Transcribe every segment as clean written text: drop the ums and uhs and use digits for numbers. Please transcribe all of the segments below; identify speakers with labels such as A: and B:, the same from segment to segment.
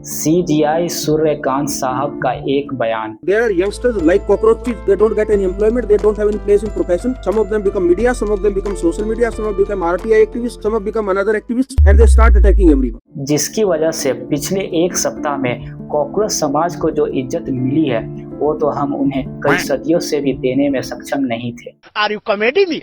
A: CGI Suryakant साहब का एक बयान।
B: They are youngsters like cockroaches. They don't get any employment. They don't have any place in profession. Some of them become media. Some of them become social media. Some have become RTI activists. Some have become another activists, and they start attacking everyone.
A: जिसकी वजह से पिछले एक सप्ताह में cockroach समाज को जो इज्जत मिली है वो तो हम उन्हें कई सदियों से भी देने में सक्षम नहीं थे।
C: Are you kidding me?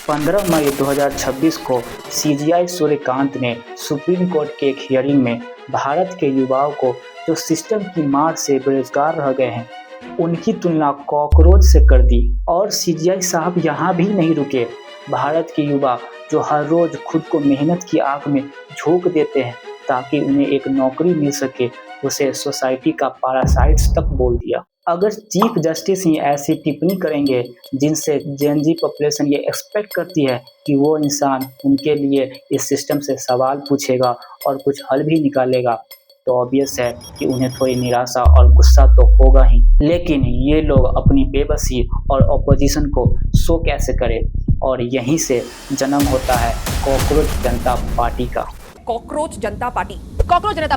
A: 15 मई 2026 को सीजीआई सूर्यकांत ने सुप्रीम कोर्ट के एक हियरिंग में भारत के युवाओं को जो सिस्टम की मार से बेरोजगार रह गए हैं उनकी तुलना कॉकरोच से कर दी। और सीजीआई साहब यहाँ भी नहीं रुके। भारत के युवा जो हर रोज खुद को मेहनत की आग में झोंक देते हैं ताकि उन्हें एक नौकरी मिल सके, उसे सोसाइटी का पैरासाइट्स तक बोल दिया। अगर चीफ जस्टिस ही ऐसी टिप्पणी करेंगे जिनसे जेनजी पॉपुलेशन ये एक्सपेक्ट करती है कि वो इंसान उनके लिए इस सिस्टम से सवाल पूछेगा और कुछ हल भी निकालेगा, तो ऑब्वियस है कि उन्हें थोड़ी निराशा और गुस्सा तो होगा ही। लेकिन ये लोग अपनी बेबसी और ऑपोजिशन को शो कैसे करें, और यहीं से जन्म होता है कॉकरोच जनता पार्टी का।
D: कॉकरोच जनता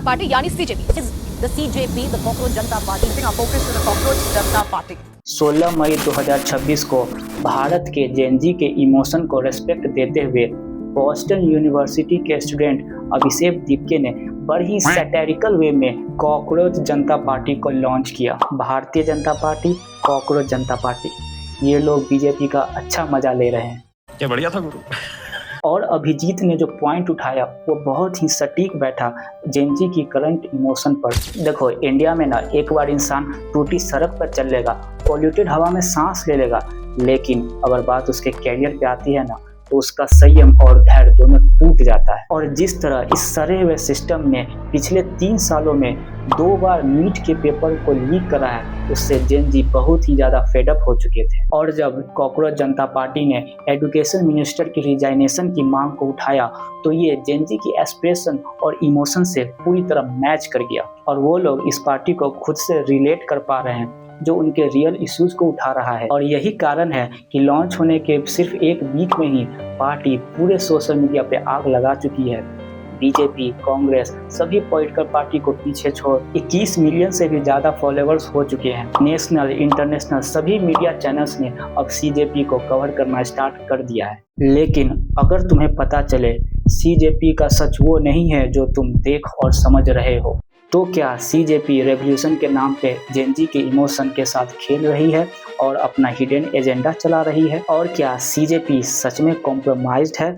D: पार्टी यानी CJP, the CJP, the cockroach Janata party. Our focus is the cockroach Janata party.
A: 16 मई 2026 को भारत के जेनजी के इमोशन को रेस्पेक्ट देते हुए बॉस्टन यूनिवर्सिटी के स्टूडेंट अभिषेक दीपके ने बड़ी सैटेरिकल वे में कॉकरोच जनता पार्टी को लॉन्च किया। Bharatiya Janata party, cockroach Janata party, ये लोग बीजेपी का अच्छा मजा ले रहे हैं।
C: क्या बढ़िया था गुरु।
A: और अभिजीत ने जो पॉइंट उठाया वो बहुत ही सटीक बैठा जेनजी की करंट इमोशन पर। देखो, इंडिया में ना एक बार इंसान टूटी सड़क पर चल लेगा, पॉल्यूटेड हवा में सांस ले लेगा, लेकिन अगर बात उसके कैरियर पे आती है ना तो उसका संयम और धैर्य दोनों टूट जाता है। और जिस तरह इस सड़े हुए सिस्टम ने पिछले 3 सालों में 2 बार नीट के पेपर को लीक करा है, उससे जेनजी बहुत ही ज़्यादा फेडअप हो चुके थे। और जब कॉकरोच जनता पार्टी ने एजुकेशन मिनिस्टर की रिजाइनेशन की मांग को उठाया तो ये जेनजी की एस्पिरेशन और इमोशन से पूरी तरह मैच कर गया, और वो लोग इस पार्टी को खुद से रिलेट कर पा रहे हैं जो उनके रियल इश्यूज को उठा रहा है। और यही कारण है कि लॉन्च होने के सिर्फ 1 वीक में ही पार्टी पूरे सोशल मीडिया पे आग लगा चुकी है। बीजेपी, कांग्रेस, सभी पॉलिटिकल पार्टी को पीछे छोड़ 21 मिलियन से भी ज़्यादा फॉलोअर्स हो चुके हैं। नेशनल, इंटरनेशनल सभी मीडिया चैनल्स ने अब सीजेपी को कवर करना स्टार्ट कर दिया है। लेकिन अगर तुम्हें पता चले सीजेपी का सच वो नहीं है जो तुम देख और समझ रहे हो, तो क्या सीजेपी रेवोल्यूशन के नाम पे जेनजी के इमोशन के साथ खेल रही है और अपना हिडन एजेंडा चला रही है? और क्या सीजेपी सच में कॉम्प्रोमाइज्ड है?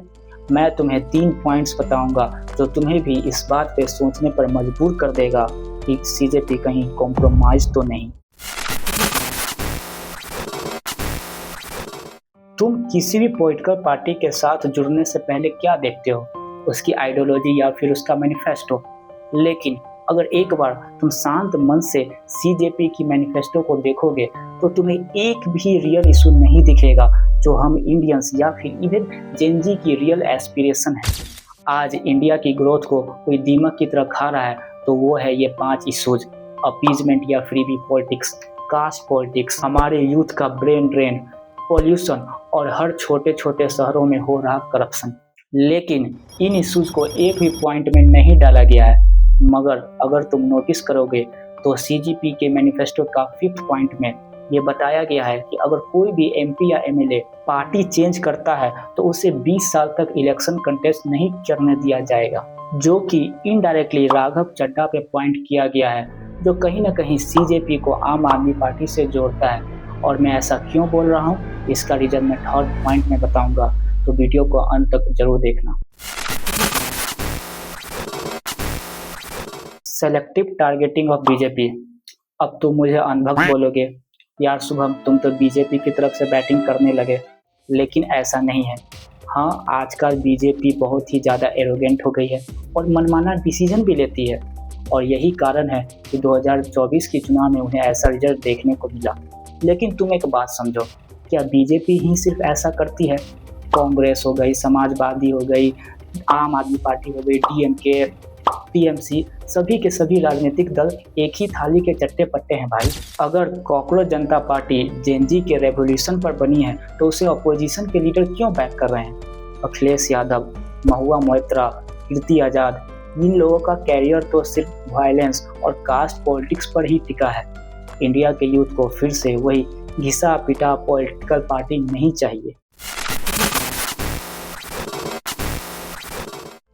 A: मैं तुम्हें 3 पॉइंट्स बताऊंगा जो तुम्हें भी इस बात पे सोचने पर मजबूर कर देगा कि सीजेपी कहीं कॉम्प्रोमाइज तो नहीं। तुम किसी भी पॉलिटिकल पार्टी के साथ जुड़ने से पहले क्या देखते हो? उसकी आइडियोलॉजी या फिर उसका मैनिफेस्टो। लेकिन अगर एक बार तुम शांत मन से सीजेपी की मैनिफेस्टो को देखोगे तो तुम्हें एक भी रियल इशू नहीं दिखेगा जो हम इंडियंस या फिर इवन जेनजी की रियल एस्पिरेशन है। आज इंडिया की ग्रोथ को कोई दीमक की तरह खा रहा है तो वो है ये 5 इशूज: अपीजमेंट या फ्रीबी पॉलिटिक्स, कास्ट पॉलिटिक्स, हमारे यूथ का ब्रेन ड्रेन, पॉल्यूशन और हर छोटे छोटे शहरों में हो रहा करप्शन। लेकिन इन इशूज को एक भी पॉइंट में नहीं डाला गया है। मगर अगर तुम नोटिस करोगे तो सीजेपी के मैनिफेस्टो का 5th पॉइंट में ये बताया गया है कि अगर कोई भी एमपी या एमएलए पार्टी चेंज करता है तो उसे 20 साल तक इलेक्शन कंटेस्ट नहीं करने दिया जाएगा, जो कि इनडायरेक्टली राघव चड्ढा पे पॉइंट किया गया है, जो कहीं ना कहीं सीजेपी को आम आदमी पार्टी से जोड़ता है। और मैं ऐसा क्यों बोल रहा हूँ इसका रीजन मैं 3rd पॉइंट में बताऊंगा, तो वीडियो को अंत तक जरूर देखना। Selective targeting of BJP. अब तुम मुझे अनभक्त बोलोगे, यार शुभम तुम तो बीजेपी की तरफ से बैटिंग करने लगे, लेकिन ऐसा नहीं है। हाँ, आजकल बीजेपी बहुत ही ज़्यादा एरोगेंट हो गई है और मनमाना डिसीजन भी लेती है, और यही कारण है कि 2024 के चुनाव में उन्हें ऐसा रिजल्ट देखने को मिला। लेकिन तुम एक बात समझो, क्या बीजेपी ही सिर्फ ऐसा करती है? कांग्रेस हो गई, समाजवादी हो गई, आम आदमी पार्टी हो गई, डीएमके, टीएमसी, सभी के सभी राजनीतिक दल एक ही थाली के चट्टे पट्टे हैं भाई। अगर कॉकरोच जनता पार्टी जेनजी के रेवोल्यूशन पर बनी है तो उसे अपोजिशन के लीडर क्यों बैक कर रहे हैं? अखिलेश यादव, महुआ मोइत्रा, कीर्ति आज़ाद, इन लोगों का कैरियर तो सिर्फ वायलेंस और कास्ट पॉलिटिक्स पर ही टिका है। इंडिया के यूथ को फिर से वही घिसा पिटा पॉलिटिकल पार्टी नहीं चाहिए।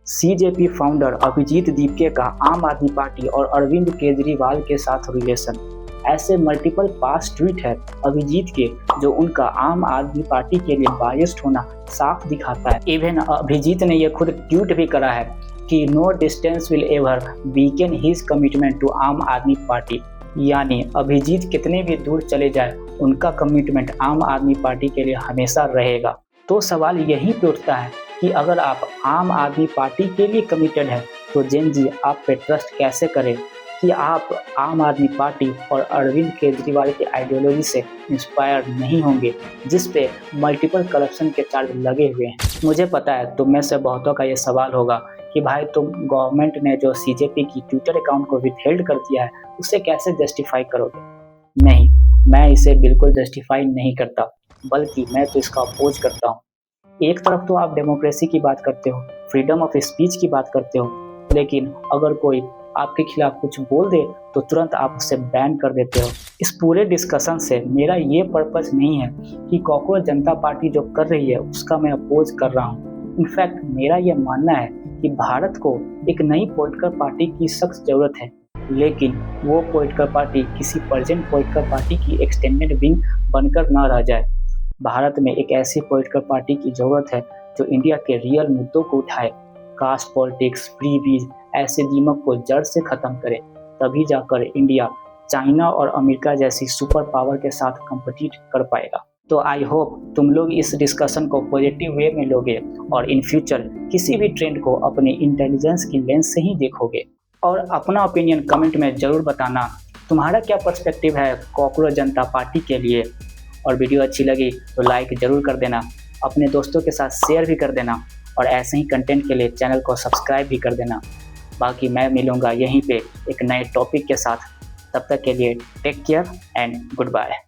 A: सीजेपी फाउंडर अभिजीत दीपके का आम आदमी पार्टी और अरविंद केजरीवाल के साथ रिलेशन। ऐसे मल्टीपल पास्ट ट्वीट है अभिजीत के जो उनका आम आदमी पार्टी के लिए बायस्ड होना साफ दिखाता है। इवन अभिजीत ने यह खुद ट्वीट भी करा है कि no distance will ever weaken his commitment to Aam Aadmi party, यानी अभिजीत कितने भी दूर चले जाए उनका कमिटमेंट आम आदमी पार्टी के लिए हमेशा रहेगा। तो सवाल यही पे उठता है कि अगर आप आम आदमी पार्टी के लिए कमिटेड है तो जेन जी आप पे ट्रस्ट कैसे करें कि आप आम आदमी पार्टी और अरविंद केजरीवाल की आइडियोलॉजी से इंस्पायर नहीं होंगे जिस पे मल्टीपल करप्शन के चार्ज लगे हुए हैं। मुझे पता है तुम में से बहुतों का ये सवाल होगा कि भाई तुम गवर्नमेंट ने जो सीजेपी की ट्विटर अकाउंट को विथहेल्ड कर दिया है उसे कैसे जस्टिफाई करोगे। नहीं, मैं इसे बिल्कुल जस्टिफाई नहीं करता, बल्कि मैं तो इसका अपोज करता हूँ। एक तरफ तो आप डेमोक्रेसी की बात करते हो, फ्रीडम ऑफ स्पीच की बात करते हो, लेकिन अगर कोई आपके खिलाफ कुछ बोल दे तो तुरंत आप उसे बैन कर देते हो। इस पूरे डिस्कशन से मेरा ये पर्पस नहीं है कि कॉकरोच जनता पार्टी जो कर रही है उसका मैं अपोज कर रहा हूँ। इनफैक्ट मेरा ये मानना है कि भारत को एक नई पॉलिटिकल पार्टी की सख्त जरूरत है, लेकिन वो पॉलिटिकल पार्टी किसी प्रेजेंट पॉलिटिकल पार्टी की एक्सटेंडेड विंग बनकर ना रह जाए। भारत में एक ऐसी पॉलिटिकल पार्टी की जरूरत है जो इंडिया के रियल मुद्दों को उठाए, कास्ट पॉलिटिक्स, फ्री बीज, ऐसे दीमक को जड़ से खत्म करे। तभी जाकर इंडिया चाइना और अमेरिका जैसी सुपर पावर के साथ कम्पिटिट कर पाएगा। तो आई होप तुम लोग इस डिस्कशन को पॉजिटिव वे में लोगे और इन फ्यूचर किसी भी ट्रेंड को अपने इंटेलिजेंस की लेंस से ही देखोगे। और अपना ओपिनियन कमेंट में ज़रूर बताना, तुम्हारा क्या पर्सपेक्टिव है कॉकरोच जनता पार्टी के लिए। और वीडियो अच्छी लगी तो लाइक ज़रूर कर देना, अपने दोस्तों के साथ शेयर भी कर देना और ऐसे ही कंटेंट के लिए चैनल को सब्सक्राइब भी कर देना। बाकी मैं मिलूँगा यहीं पे एक नए टॉपिक के साथ, तब तक के लिए take care and good bye.